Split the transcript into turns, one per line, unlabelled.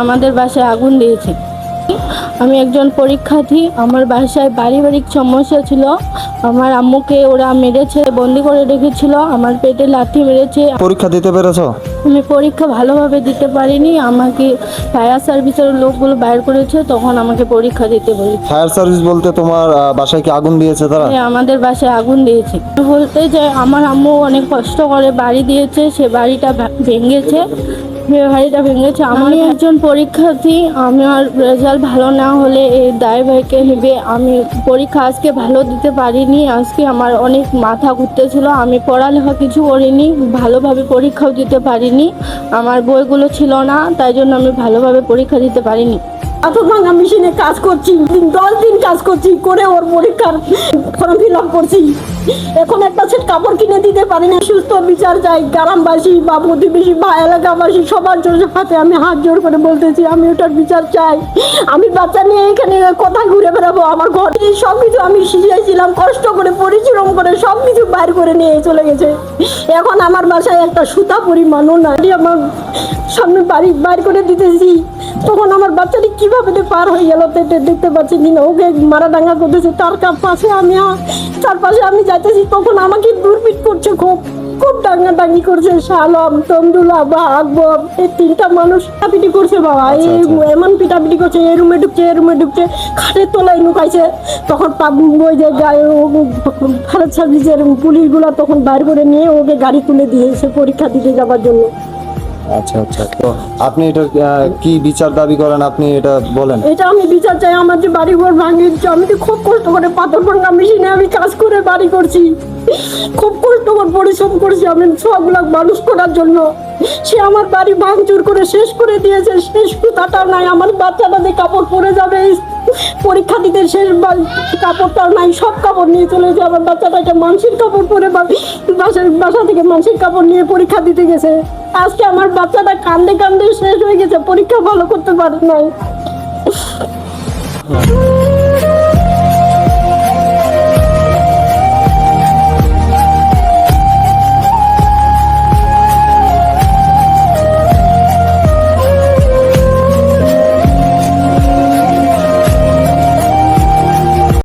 আমাদের বাসায় আগুন দিয়েছে। আমি একজন পরীক্ষার্থী, আমার বাসায় পারিবারিক সমস্যা ছিল। আমার আম্মুকে ওরা মেরেছে, বন্দি করে রেখেছিল, আমার পেটে লাথি মেরেছে।
পরীক্ষা দিতে পেরেছো?
আমি পরীক্ষা ভালোভাবে দিতে পারিনি, আমাকে ফায়ার সার্ভিসের লোকগুলো বাইর করেছে, তখন আমাকে পরীক্ষা দিতে বলি।
ফায়ার সার্ভিস বলতে তোমার বাসায় কি আগুন দিয়েছে তারা?
হ্যাঁ, আমাদের বাসায় আগুন দিয়েছে। বলতে যে আমার আম্মু অনেক কষ্ট করে বাড়ি দিয়েছে, সে বাড়িটা ভেঙেছে। আমি একজন পরীক্ষার্থী, আমার রেজাল্ট ভালো না হলে এই দায় ভাইকে নেবে। আমি পরীক্ষা আজকে ভালো দিতে পারিনি, আজকে আমার অনেক মাথা ঘুরতেছিল। আমি পড়ালেখা কিছু করিনি, ভালোভাবে পরীক্ষাও দিতে পারিনি, আমার বইগুলো ছিল না, তাই জন্য আমি ভালোভাবে পরীক্ষা দিতে পারিনি।
পাথর ভাঙা মেশিনে কাজ করছি, 10 দিন কাজ করছি, করে ওর পরীক্ষার ফর্ম ফিল আপ করছি। এখন একটা সেট কাপড় কিনে দিতে পারি না। সুস্থ বিচার চাই। গ্রামবাসী বা প্রতিবেশী বা এলাকাবাসী সবার হাতে আমি হাত জোর করে বলতেছি, আমি ওটার বিচার চাই। আমি বাচ্চা নিয়ে এখানে কোথায় ঘুরে বেড়াবো? আমার ঘরে সব কিছু আমি শিখিয়েছিলাম, কষ্ট করে পরিশ্রম করে সব কিছু বাইর করে নিয়ে চলে গেছে। এখন আমার বাসায় একটা সুতা পরিমাণও নাই। আমার সামনে বাড়ি বাইর করে দিতেছি, তখন আমার বাচ্চাটি কিভাবে পার হয়ে গেল দেখতে পাচ্ছি কিনা। ওকে মারাদাঙ্গা করতেছে, তার পাশে আমি, তার পাশে আমি যাইতেছি, তখন আমাকে দূরপিট করছে, খুব খুব ডাঙ্গাডাঙ্গি করছে। শালম, তমদুলা বা আকবর, এই 3টা মানুষ পিটাপিটি করছে বাবা। এমন পিটাপিটি করছে, এই রুমে ঢুকছে, খাটের তলায় নুকাইছে। তখন ওই যে ফায়ার সার্ভিসের পুলিশগুলা তখন বাইর করে নিয়ে ওকে গাড়ি তুলে দিয়েছে পরীক্ষা দিতে যাওয়ার জন্য।
আচ্ছা আচ্ছা, তো আপনি এটা কি বিচার দাবি করেন, আপনি এটা বলেন।
এটা আমি বিচার চাই। আমার যে বাড়ি ঘর ভাঙিয়েছে, আমি তো খুব কষ্ট করে পাথর ভাঙা মেশিনে আমি কাজ করে বাড়ি করছি, খুব কষ্ট করে পরিশ্রম করছি আমি 6 লাখ মানুষ করার জন্য। সে আমার বাড়ি ভাঙচুর করে শেষ করে দিয়েছে। শেষ কথাটাও নাই, আমার বাচ্চাটাতে কাপড় পরে যাবে, পরীক্ষা দিতে শেষ কাপড়টাও নাই, সব কাপড় নিয়ে চলে যায়। আমার বাচ্চাটাকে মানসিক কাপড় পরে বাসা থেকে মানসিক কাপড় নিয়ে পরীক্ষা দিতে গেছে। আজকে আমার বাচ্চাটা কান্দে কান্দে শেষ হয়ে গেছে, পরীক্ষা ভালো করতে পারে নাই।